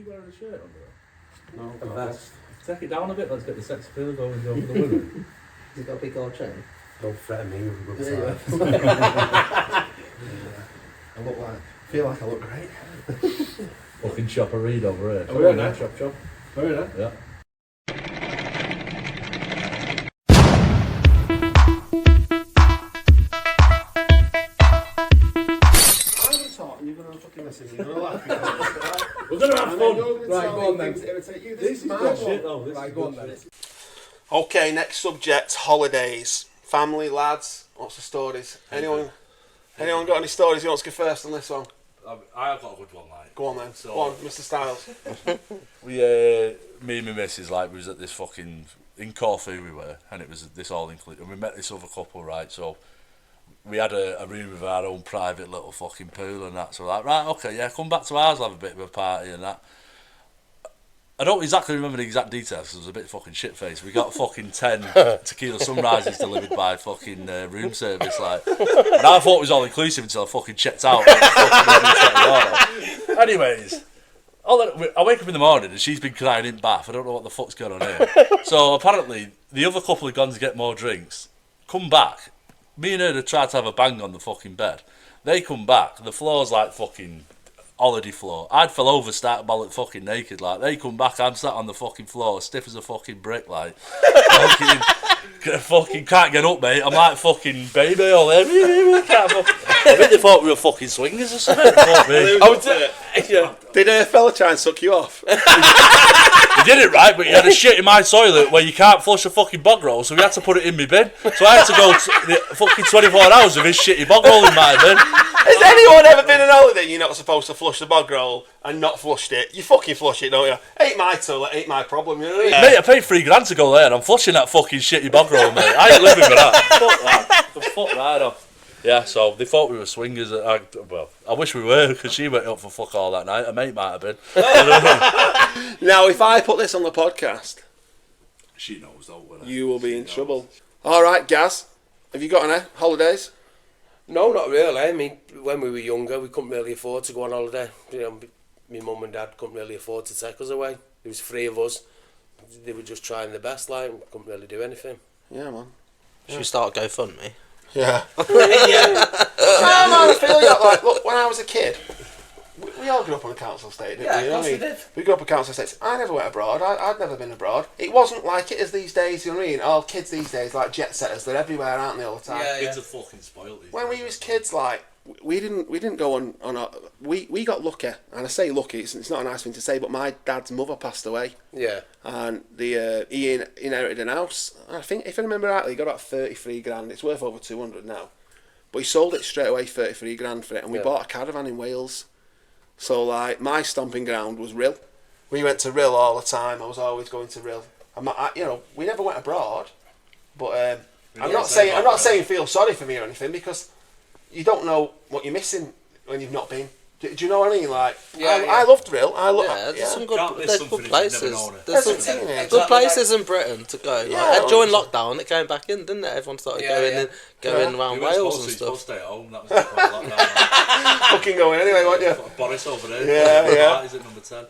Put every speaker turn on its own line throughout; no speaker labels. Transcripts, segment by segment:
You wearing a shirt under it?
No,
A vest.
Take it down a bit, let's get the sex appeal going for the women.
Has it got a big gold chain?
Don't threaten me with a good
Yeah,
side.
I look like, feel like I look great.
Fucking chop a read over here.
Oh, yeah, no.
Chop.
Very nice.
Yeah.
I'm going to talk and you're going to fucking listen. You're going to laugh.
We're gonna have fun.
Right, go on then. This is my
good
one.
shit though. This
Right,
is
go
good
on then.
shit.
Okay, next subject, holidays. Family, lads, what's the stories? Anyone got any stories? Who wants to go first on this one?
I've got a good one, like.
Go on then.
So-
Go on, Mr. Styles.
Me and my missus, like, we was at this fucking, in Corfu we were, and it was this all-inclusive, and we met this other couple, right, so we had a room with our own private little fucking pool and that, so we're like, right, okay, yeah, come back to ours, we'll have a bit of a party and that. I don't exactly remember the exact details because I was a bit fucking shit-faced. We got fucking 10 tequila sunrises delivered by fucking room service, like. And I thought it was all-inclusive until I fucking checked out. Anyways, I wake up in the morning and she's been crying in bath. I don't know what the fuck's going on here. So apparently, the other couple had gone to get more drinks. Come back. Me and her had tried to have a bang on the fucking bed. They come back. The floor's like fucking holiday floor. I'd fell over, started balling fucking naked, like. They come back, I'm sat on the fucking floor, stiff as a fucking brick, like. fucking can't get up, mate. I'm like fucking baby all there. I think they thought we were fucking swingers or something. Fuck me.
Did a fella try and suck you off?
He did it right, but he had a shit in my toilet where you can't flush a fucking bog roll, so we had to put it in my bin. So I had to go the fucking 24 hours of his shitty bog roll in my bin.
Has anyone ever been on holiday and you're not supposed to flush the bog roll and not flushed it? You fucking flush it, don't you? Ain't my toilet, ain't my problem, you know what I mean?
Mate, I paid $3,000 to go there and I'm flushing that fucking shitty bog roll, mate. I ain't living with that. Fuck that. Fuck that off. Yeah, so they thought we were swingers. Well, I wish we were, because she went up for fuck all that night. A mate might have been.
Now, if I put this on the podcast,
She knows, though, will
you will be in trouble. All right, Gaz, have you got any holidays?
No, not really. I mean, when we were younger, we couldn't really afford to go on holiday. You know, my mum and dad couldn't really afford to take us away. There was 3 of us. They were just trying their best, like, we couldn't really do anything.
Yeah, man.
Should we start a GoFundMe?
Yeah. Yeah. I feel like, look, when I was a kid, we all grew up on a council estate, didn't we? You know what I mean? We grew up on council estates. I never went abroad. I'd never been abroad. It wasn't like it is these days, you know what I mean? All kids these days, like jet setters, they're everywhere, aren't they, all the time?
Kids are fucking spoiled.
When we was kids, like, we didn't go on we got lucky, and I say lucky, it's not a nice thing to say, but my dad's mother passed away.
Yeah.
And he inherited an house. I think, if I remember rightly, he got about 33 grand. It's worth over 200 now. But he sold it straight away, 33 grand for it, and we bought a caravan in Wales. So, like, my stomping ground was Rill. We went to Rill all the time. I was always going to Rill. We never went abroad, but I'm not saying feel sorry for me or anything, because you don't know what you're missing when you've not been. Do you know what I mean? Like, I loved Rill.
There's some good places. There's
That's
some
it.
good places in Britain to go.
Yeah,
Like, during lockdown, it came back in, didn't it? Everyone started going around
We were
Wales and
supposed to
stuff.
stay at home. That was the lockdown.
Fucking going anyway, weren't you?
Boris over there.
Yeah.
He's at number 10.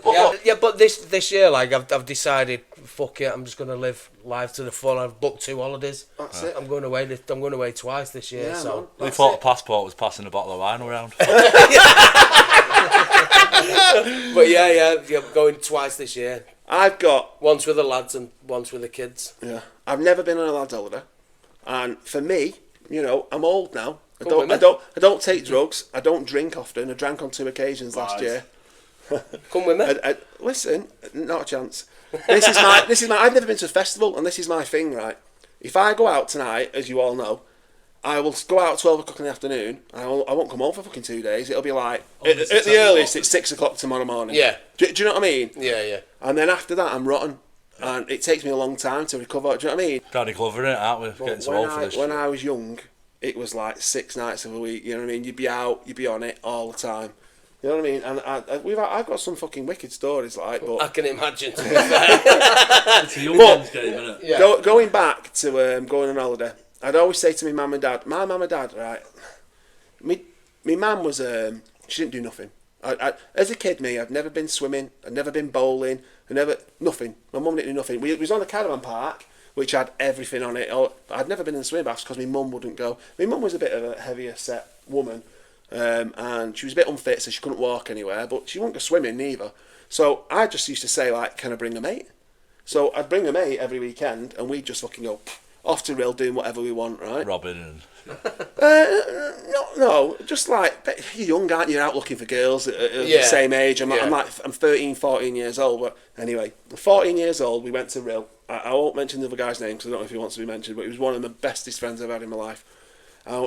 But this year, like, I've decided, fuck it, I'm just gonna live life to the full. I've booked 2 holidays.
That's it.
I'm going away twice this year.
Yeah,
so
man.
We thought a passport was passing a bottle of wine around.
But yeah, going twice this year.
I've got
Once with the lads and once with the kids.
Yeah, I've never been on a lad's holiday, and for me, you know, I'm old now. I
Come with
don't take drugs. I don't drink often. I drank on 2 occasions last year.
Come with me.
Listen, not a chance. This is my. I've never been to a festival, and this is my thing, right? If I go out tonight, as you all know, I will go out at 12 o'clock in the afternoon. I won't come home for fucking 2 days. It'll be like at the earliest, it's 6 o'clock tomorrow morning.
Yeah.
Do you know what I mean?
Yeah.
And then after that, I'm rotten. And it takes me a long time to recover. Do you know what I mean?
Candy Glover in it, aren't we? Getting too old for this.
When I was young, it was like 6 nights of a week. You know what I mean? You'd be out, you'd be on it all the time. You know what I mean? And I've got some fucking wicked stories, like. But
I can imagine. To be
It's a young man's game, isn't it?
Yeah.
Going back to going on holiday, I'd always say to my mum and dad, right? My mum and dad, my mum was she didn't do nothing. As a kid, I'd never been swimming, I'd never been bowling, nothing. My mum didn't do nothing. We was on a caravan park, which had everything on it. I'd never been in the swim baths because my mum wouldn't go. My mum was a bit of a heavier set woman, and she was a bit unfit, so she couldn't walk anywhere, but she wouldn't go swimming neither. So I just used to say, like, can I bring a mate? So I'd bring a mate every weekend, and we'd just fucking go off to Rill doing whatever we want, right?
Robin and...
No, just like, you're young, aren't you? You're out looking for girls at the same age. I'm 13, 14 years old, but anyway, I'm 14 years old, we went to Rill. I won't mention the other guy's name because I don't know if he wants to be mentioned, but he was one of the bestest friends I've had in my life.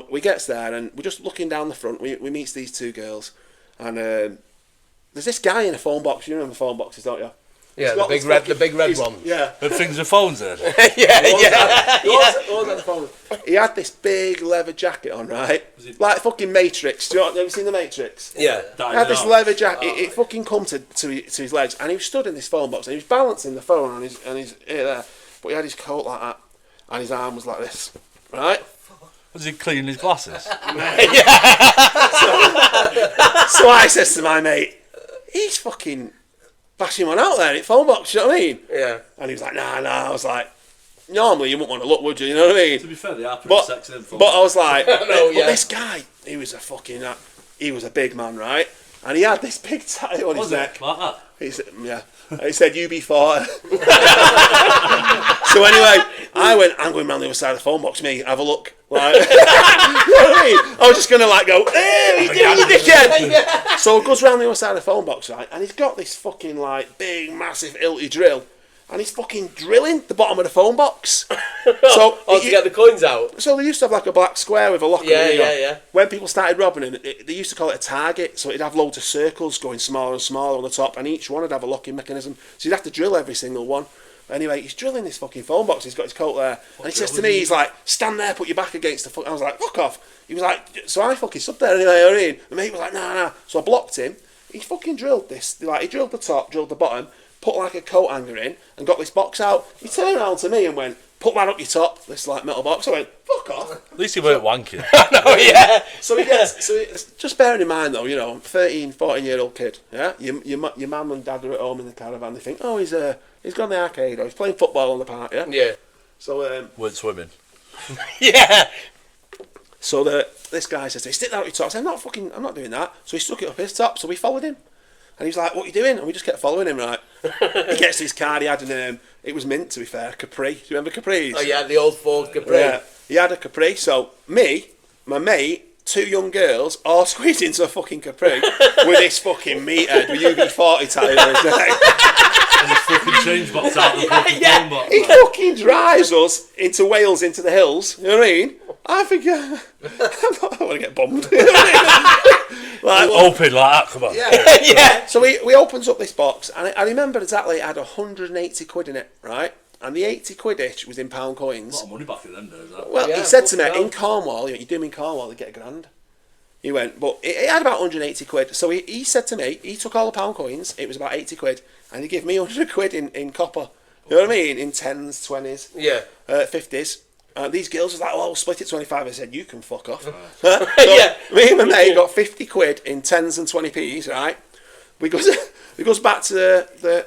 We gets there, and we're just looking down the front, we meets these two girls, and there's this guy in a phone box. You remember phone boxes, don't you?
Yeah, the big red one.
Yeah.
With things with phones in.
He had this big leather jacket on, right? Like fucking Matrix. Do you know, have you seen the Matrix?
Yeah.
He had this leather jacket. It fucking come to his legs, and he was stood in this phone box, and he was balancing the phone on his ear there. But he had his coat like that, and his arm was like this, right?
Was he cleaning his glasses?
So I says to my mate, he's fucking bashing one out there in phone box, you know what I mean?
Yeah.
And he was like, nah. I was like, normally you wouldn't want to look, would you? You know what I mean?
To be fair, they are pretty sexy in phone.
But I was like,
No,
but
yeah.
this guy, he was a big man, right? And he had this big tattoo on his neck.
Like that?
He said, yeah. He said, UB40. So anyway, I'm going round the other side of the phone box, me, have a look. Like, you know what I mean? I was just going to like go, hey, what are you doing, you dickhead?
Yeah.
So he goes round the other side of the phone box, right? And he's got this fucking like big, massive, hilty drill. And he's fucking drilling the bottom of the phone box. So
to get the coins out?
So they used to have like a black square with a lock on it.
Yeah.
When people started robbing them, they used to call it a target. So it'd have loads of circles going smaller and smaller on the top, and each one would have a locking mechanism. So you'd have to drill every single one. Anyway, he's drilling this fucking phone box. He's got his coat there, and he says to me, he's like, "Stand there, put your back against the fuck." I was like, "Fuck off." He was like, so I fucking stood there anyway. You know what I mean? The mate was like, "Nah." So I blocked him. He fucking drilled this. Like he drilled the top, drilled the bottom, put like a coat hanger in, and got this box out. He turned around to me and went, "Put that up your top." This like metal box. I went, "Fuck off."
At least he weren't wanking.
Oh yeah.
So he gets. Just bearing in mind though, you know, I'm 13, 14-year-old kid. Yeah, your mum and dad are at home in the caravan. They think, oh, he's gone to the arcade or he's playing football on the park. Yeah.
Yeah.
So
Weren't swimming.
Yeah.
So this guy says to me, "Stick that up your top." I said, I'm not doing that. So he stuck it up his top. So we followed him, and he was like, "What are you doing?" And we just kept following him. Right. He gets his card. He had it was mint, to be fair, Capri. Do you remember Capris?
Oh yeah, the old Ford Capri.
Yeah. He had a Capri. So me, my mate, two young girls, all squeezed into a fucking Capri with this fucking meathead with UB40 tattoo on his neck.
And the fucking change box out of the fucking phone box.
He fucking drives us into Wales, into the hills. You know what I mean? I think I don't want to get bombed. You know what I mean? Like,
Open like that, come on.
Yeah.
so we opens up this box, and I remember exactly it had 180 quid in it, right? And the 80 quid-ish was in pound
A lot
coins.
of money back in them days, that.
Well,
Yeah,
he said to me,
fucking hell.
in Cornwall, you do them in Cornwall, they get £1,000. He went, but it had about 180 quid. So he said to me, he took all the pound coins, it was about 80 quid, and he gave me 100 quid in copper. You know what I mean? In 10s, 20s,
Yeah.
50s. These girls was like, "Oh, we'll split it 25." I said, "You can fuck off."
Yeah.
Me and my mate got 50 quid in 10s and 20p's, right? We goes back to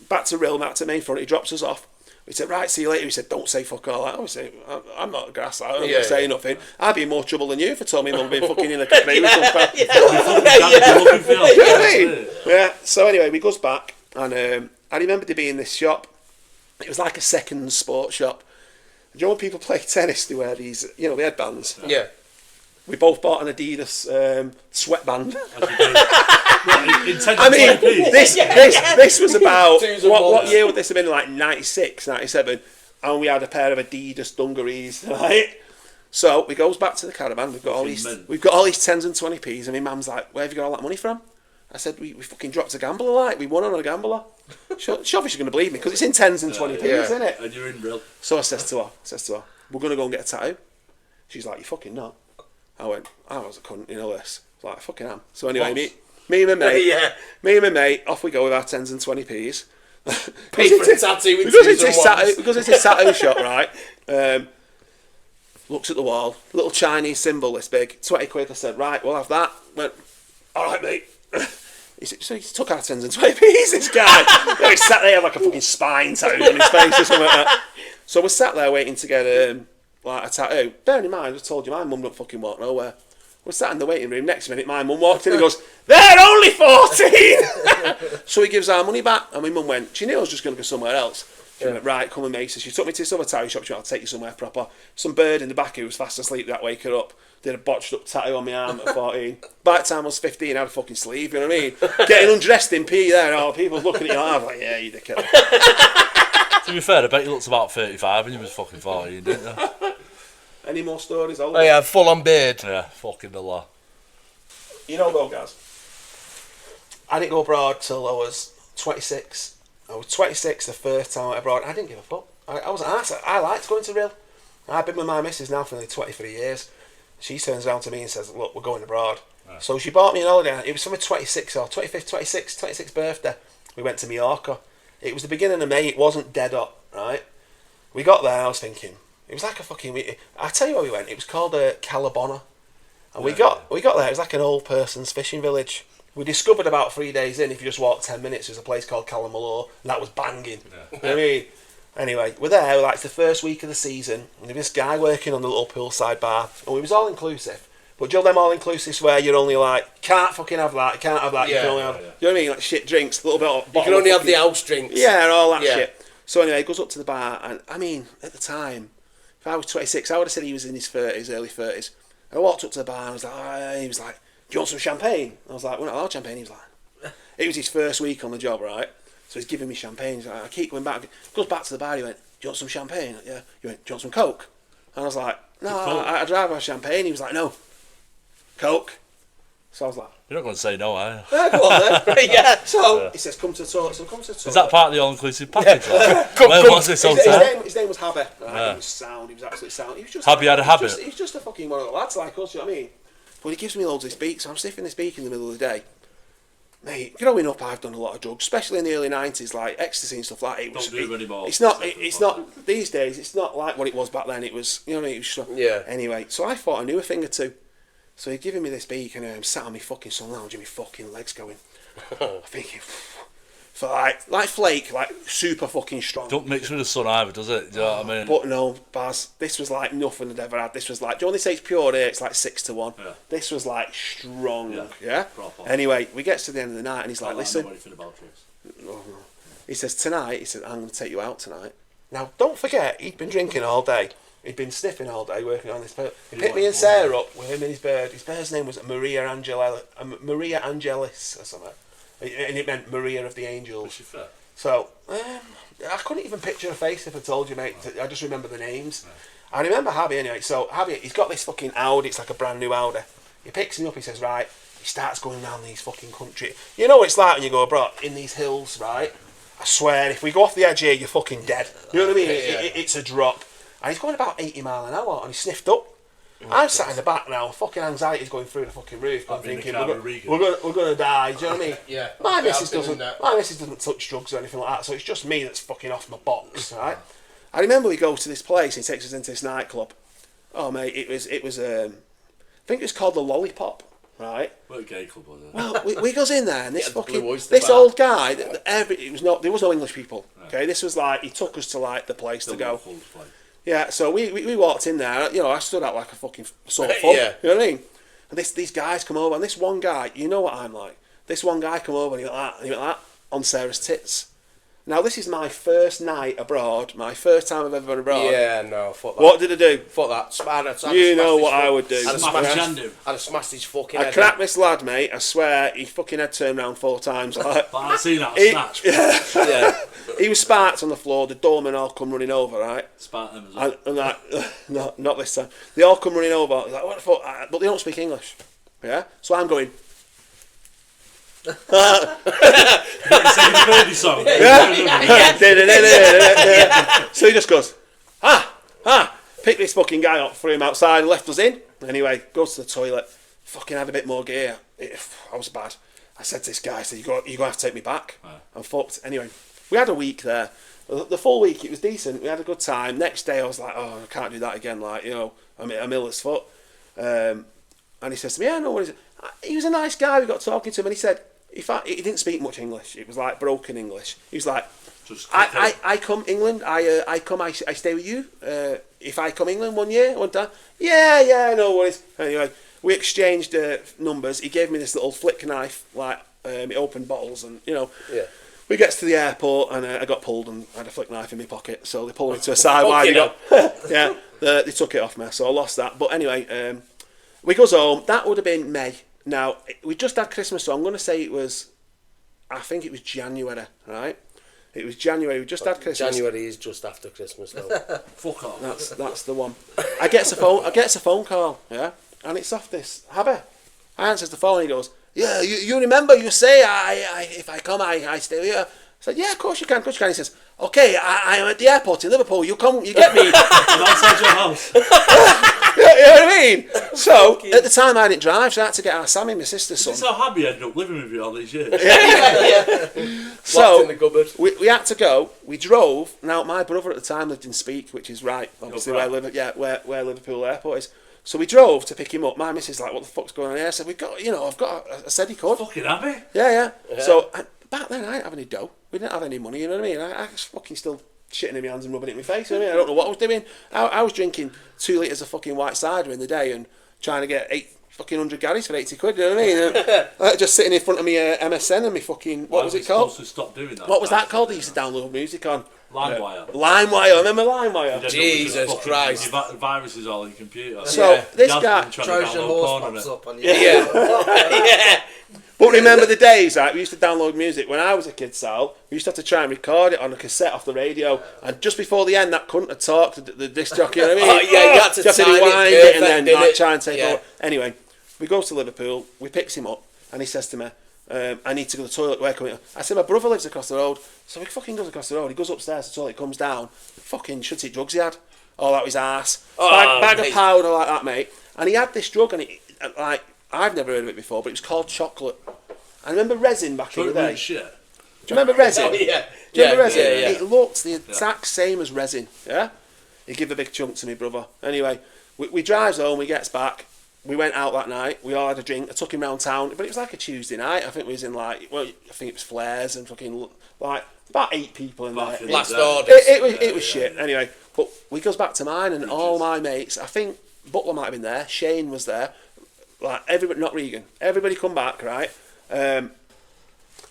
back to Rill, back to main front. He drops us off. We said, "Right, see you later." He said, "Don't say fuck all that." Obviously, I'm not a grass. I'm not going to say nothing. I'd be in more trouble than you if I told me mum been fucking in a Capri with some fat.
You're looking for
You know what I mean? Yeah. So anyway, we goes back, and I remember there being this shop. It was like a second sports shop. Do you know when people play tennis, they wear these, you know, the headbands?
Yeah.
We both bought an Adidas sweatband.
I
I mean, this was about,
Twos and
what
ones.
year would this have been? Like 96, 97. And we had a pair of Adidas dungarees, right? So we goes back to the caravan. We've got all these 10s and 20p's, and my mum's like, "Where have you got all that money from?" I said, we fucking dropped a gambler, like, we won on a gambler. She obviously going to believe me, because it's in 10s and 20p's, isn't it?
And you're in Rill.
So I says to her, "We're going to go and get a tattoo." She's like, "You fucking not." I went, "I was a cunt, you know this." I was like, "I fucking am." So anyway, me and my mate,
Yeah.
off we go with our 10s and 20p's.
Pay for a tattoo with
We goes
twos
into
and
his
ones.
tattoo shop, right? Looks at the wall, little Chinese symbol this big, 20 quid. I said, "Right, we'll have that." Went, "All right, mate." So he took our 10s and 20p's, this guy. He sat there like a fucking spine tattooed on his face or something like that. So we're sat there waiting to get like a tattoo. Bearing in mind, I just told you, my mum don't fucking walk nowhere. We're sat in the waiting room. Next minute, my mum walked in and goes, "They're only 14!" So he gives our money back. And my mum went, she knew I was just going to go somewhere else. She went, "Right, come with me." So she took me to this other tattoo shop. She went, "I'll take you somewhere proper." Some bird in the back who was fast asleep that wake her up. Did a botched up tattoo on my arm at 14. By the time I was 15, I had a fucking sleeve, you know what I mean? Getting undressed in PE there, and all people looking at you, I was like, yeah, you dickhead.
To be fair, I bet you looked about 35 when you was fucking 14, didn't you?
Any more stories?
Oh yeah, full on beard.
Yeah, fucking the law.
You know though, guys, I didn't go abroad till I was 26. I was 26 the first time I went abroad. I didn't give a fuck. I was an arse. I liked going to Real. I've been with my missus now for nearly 23 years. She turns around to me and says, "Look, we're going abroad." Right. So she bought me an holiday. It was for my 26th or 26th birthday. We went to Mallorca. It was the beginning of May. It wasn't dead hot, right? We got there. I was thinking, it was like a fucking. I tell you where we went. It was called Calabona, and we got there. It was like an old person's fishing village. We discovered about 3 days in, if you just walk 10 minutes, there's a place called Calamalor, and that was banging. Yeah. You know what I mean? Anyway, we're there, like, it's the first week of the season, and there was this guy working on the little poolside bar, and it was all-inclusive. But do you know them all-inclusives where you're only like, can't fucking have that, can't have that, you can only have, you know what I mean, like shit drinks, a little bit of...
You can only have the house drinks.
Yeah, and all that shit. So anyway, he goes up to the bar, and, I mean, at the time, if I was 26, I would have said he was in his 30s, early 30s. And I walked up to the bar, and I was like, he was like, "Do you want some champagne?" I was like, "We're not allowed champagne." He was like... It was his first week on the job, right? So he's giving me champagne. He's like, I keep going back. He goes back to the bar. He went, "Do you want some champagne?" Yeah. He went, "Do you want some Coke?" And I was like, "No, I'd rather have champagne." He was like, "No, Coke." So I was like,
"You're not going to say no, are you?"
"Yeah, go on then." Yeah. So he says, "Come to the toilet." So come to the toilet.
Is that part of the all-inclusive package? Where was this hotel?
His name was Habby. Right? He was sound. He was absolutely sound. He was just
Habby had a habit.
He was just a fucking one of the lads like us. You know what I mean? But he gives me loads of this beak. So I'm sniffing this beak in the middle of the day. Mate, growing up, I've done a lot of drugs, especially in the early 90s, like ecstasy and stuff like that.
Don't do it anymore.
It's not, these days, it's not like what it was back then. It was, you know what I mean? It was just,
yeah.
Anyway, so I thought I knew a thing or two. So he's giving me this beak and I'm sat on my fucking sun lounge and my fucking legs going. I'm thinking, so like flake, like super fucking strong.
Don't mix with the sun either, does it? Do you know what I mean?
But no, Baz, this was like nothing I'd ever had. This was like, do you only say it's pure air? It's like 6-1. Yeah. This was like strong. Yeah? Anyway, we get to the end of the night and he's like, "Listen." He says, "Tonight," he said, "I'm going to take you out tonight." Now, don't forget, he'd been drinking all day. He'd been sniffing all day, working on this bird. He picked me and Sarah up with him and his bird. His bird's name was Maria Angelis or something. And it meant Maria of the Angels.
Was she fair?
So, I couldn't even picture her face if I told you, mate. I just remember the names. Yeah. I remember Javi anyway. So, Javi, he's got this fucking Audi. It's like a brand new Audi. He picks me up, he says, right, he starts going around these fucking country. You know what it's like when you go abroad, in these hills, right? I swear, if we go off the edge here, you're fucking dead. You know what I mean? It's a drop. And he's going about 80 mile an hour, and he sniffed up. I'm sat in the back now, fucking anxiety's going through the fucking roof. I'm thinking, we're gonna die. Do you know what I mean?
Yeah.
My missus doesn't touch drugs or anything like that, so it's just me that's fucking off my box, right? I remember we go to this place, and he takes us into this nightclub. Oh mate, it was I think it was called the Lollipop, right?
What gay club was it?
Well, we goes in there, and this old guy, there was no English people. Okay, this was like, he took us to like the place to go. Yeah, so we walked in there, you know, I stood out like a fucking sore fuck, you know what I mean? And these guys come over, and this one guy, you know what I'm like, this one guy come over and he went like that, on Sarah's tits. Now, this is my first night abroad, my first time I've ever been abroad.
Yeah, no, fuck that.
What did I do?
Fuck that.
You know what I would do.
I'd have smashed his fucking head.
I cracked this lad, mate, I swear, he fucking head turned round 4 times. Like,
but I've seen that snatch.
Yeah. He was sparked on the floor, the doormen all come running over, right?
Sparked them as well.
And like, no, not this time. They all come running over, like, what the fuck? But they don't speak English. Yeah? So I'm going...
You singing the Birdie song.
So he just goes, pick this fucking guy up, threw him outside and left us in. Anyway, goes to the toilet, fucking had a bit more gear. I was bad. I said to this guy, I said, you're going to have to take me back. I'm fucked. Anyway, we had a week there. The full week, it was decent. We had a good time. Next day, I was like, I can't do that again. Like, you know, I'm ill as fuck. And he says to me, yeah, no worries. he was a nice guy. We got talking to him, and he said, he didn't speak much English. It was like broken English. He was like, I come England. I stay with you. If I come England one time, yeah, no worries. Anyway, we exchanged numbers. He gave me this little flick knife, like it opened bottles, and you know.
Yeah.
We get to the airport, and I got pulled, and I had a flick knife in my pocket. So they pulled me to a side wide. They took it off me, so I lost that. But anyway, we goes home. That would have been May. Now we just had Christmas, so I'm going to say I think it was January, right? It was January. We just had Christmas.
January is just after Christmas now.
Fuck off.
That's the one. I gets a phone call, yeah, and it's off this Habby. I answers the phone. And he goes, "Yeah, you remember? You say if I come, I stay here." I said, "Yeah, of course you can. He says, "Okay, I'm at the airport in Liverpool. You come, you get me."
I'm outside your house.
You know what I mean? So at the time I didn't drive, so I had to get our Sammy, my sister's son.
This is how Habby ended up living with you all these years.
So in the cupboard.
We had to go. We drove. Now my brother at the time lived in Speak, which is obviously where Liverpool Airport is. So we drove to pick him up. My missus like, "What the fuck's going on here?" I said, I said he could.
Fucking Habby.
Yeah. So back then I didn't have any dough. We didn't have any money. You know what I mean? I was fucking still shitting in my hands and rubbing it in my face. You know what I mean? I don't know what I was doing. I was drinking 2 litres of fucking white cider in the day and trying to get 100 Garys for 80 quid. You know what I mean? Just sitting in front of me MSN and me fucking what was it called?
To stop doing that.
What was that called? I used to download music on.
LimeWire.
LimeWire. Remember LimeWire?
Jesus Christ.
Viruses all in your computer.
So this guy.
Trojan horse pops up on you.
Yeah.
But remember the days, right? We used to download music when I was a kid, Sal. We used to have to try and record it on a cassette off the radio, and just before the end, that cunt had talked the disc jockey. You know what I mean?
Oh yeah, you had to time
rewind
it,
and then
perfect,
try and take
yeah.
over. Anyway, we go to Liverpool. We picks him up, and he says to me, "I need to go to the toilet. Where can we?" I said, "My brother lives across the road." So he fucking goes across the road. He goes upstairs. The toilet comes down. Fucking should see drugs he had. All out his arse. Bag of powder like that, mate. And he had this drug, and I've never heard of it before, but it was called chocolate. I remember resin back in the day.
Shit.
Do you remember resin?
Oh, yeah.
Do you remember resin?
Yeah.
It looked the exact same as resin. Yeah. He gave a big chunk to me brother. Anyway, we drives home. We gets back. We went out that night. We all had a drink. I took him round town, but it was like a Tuesday night. I think we was in I think it was Flares and fucking like about 8 people in there.
Last order.
It was shit. Anyway, but we goes back to mine and all my mates. I think Butler might have been there. Shane was there. Like everybody, not Regan. Everybody come back, right?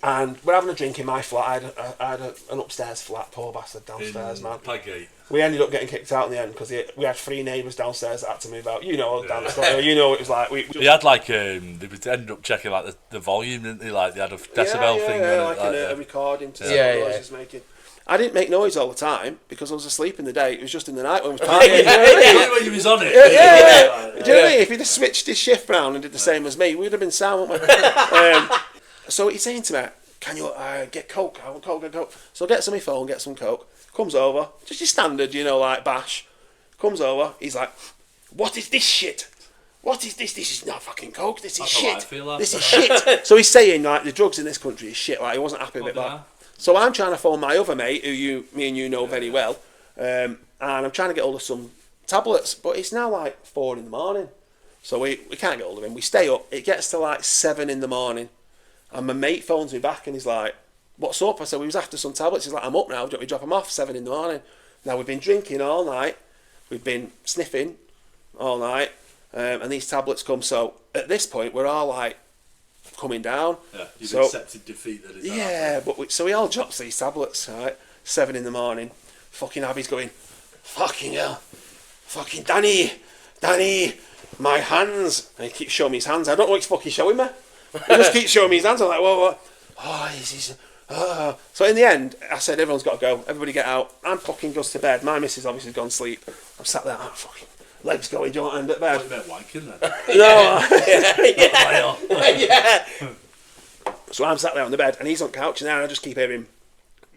And we're having a drink in my flat. I had an upstairs flat, poor bastard downstairs, man.
Pagate.
We ended up getting kicked out in the end because we had 3 neighbours downstairs that had to move out. You know, down the story. You know, it was like
They had like they would end up checking like the volume, didn't they? Like they had a decibel thing.
Like a recording to see what noise is making. I didn't make noise all the time because I was asleep in the day. It was just in the night when we was partying. You know what I mean?
When you was on it.
Do you know what I mean? If he'd have switched his shift round and did the same as me, we'd have been sound, wouldn't we? So he's saying to me, "Can you get Coke? I want Coke, get Coke." So I get on my phone, get some Coke. Comes over, just your standard, you know, like bash. Comes over, he's like, "What is this shit? What is this? This is not fucking Coke. This is shit. This is shit." So he's saying like the drugs in this country is shit. Like he wasn't happy with that. So I'm trying to phone my other mate, who me and you know very well, and I'm trying to get hold of some tablets, but it's now like 4 a.m. So we can't get hold of him. We stay up. It gets to like 7 a.m. And my mate phones me back and he's like, "What's up?" I said, "We was after some tablets." He's like, "I'm up now. Do you want me to drop them off 7 a.m? Now we've been drinking all night. We've been sniffing all night. And these tablets come. So at this point, we're all like coming down.
Yeah, you've accepted defeat.
But we all drops these tablets, right? 7 a.m. Fucking Abby's going, "Fucking hell. Fucking Danny, my hands." And he keeps showing me his hands. I don't know what he's fucking showing me. He just keeps showing me his hands. I'm like, what? Oh, this. So in the end, I said, "Everyone's got to go. Everybody get out." I'm fucking goes to bed. My missus obviously gone to sleep. I'm sat there, fucking legs going, "Do you want to end at bed?"
What about wanking then?
No.
Yeah.
So I'm sat there on the bed and he's on the couch and then I just keep hearing,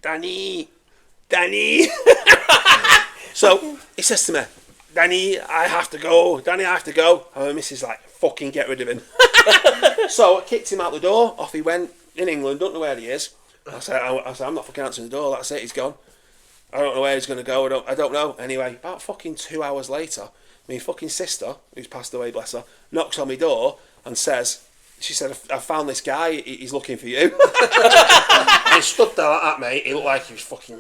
Danny. So he says to me, Danny, I have to go. And my missus like, "Fucking get rid of him." So I kicked him out the door. Off he went in England. Don't know where he is. I said, "I'm not fucking answering the door. That's it. He's gone. I don't know where he's going to go. I don't know." Anyway, about fucking 2 hours later, my fucking sister, who's passed away, bless her, knocks on my door and says, she said, I found this guy, he's looking for you. And he stood there like that, mate. He looked like he was fucking...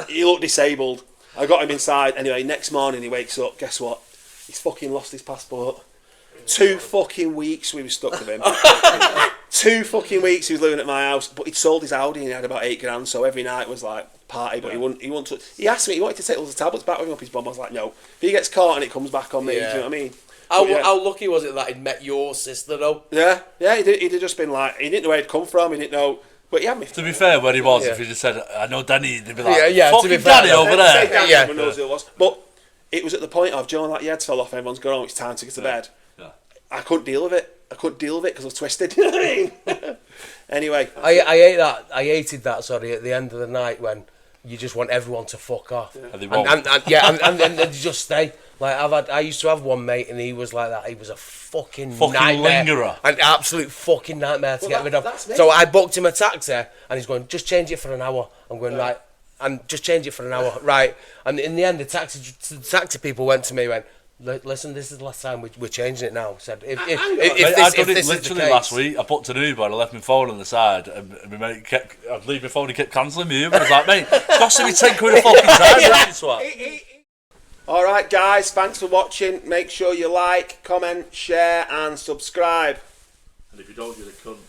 He looked disabled. I got him inside. Anyway, next morning he wakes up. Guess what? He's fucking lost his passport. 2 fucking weeks we were stuck with him. 2 fucking weeks he was living at my house. But he'd sold his Audi and he had about 8 grand. So every night was like party. But he wouldn't touch. He asked me, he wanted to take all the tablets back with him up his bum. I was like, no. If he gets caught and it comes back on me, do you know what I mean?
How lucky was it that he'd met your sister though?
Yeah, he'd have just been like, he didn't know where he'd come from, he didn't know, but he had me.
To be fair, where he was, if he just said, I know Danny, they'd be like,
to be
fucking
fair,
Danny over there.
Danny, everyone knows who it was. But it was at the point of, John, like, your head's fell off, everyone's gone home, it's time to get to bed.
Yeah.
I couldn't deal with it. Because I was twisted. You know what I mean? Anyway.
I hated that, sorry, at the end of the night when you just want everyone to fuck off.
And they won't.
And they just stay. Like I used to have one mate and he was like that. He was a fucking nightmare.
Lingerer.
An absolute fucking nightmare to get rid of.
That's me.
So I booked him a taxi and he's going, just change it for an hour. I'm going, right. And just change it for an hour. Right. And in the end, the taxi people went to me and went, listen, this is the last time we're changing it now. Said if
I done it
this
literally
is the
last
case,
week. I booked an Uber and I left my phone on the side and my mate I'd leave my phone, he kept cancelling me Uber. I was like, mate, it's costing me 10 quid a fucking time.
Alright guys, thanks for watching. Make sure you like, comment, share and subscribe.
And if you don't, you're a cunt.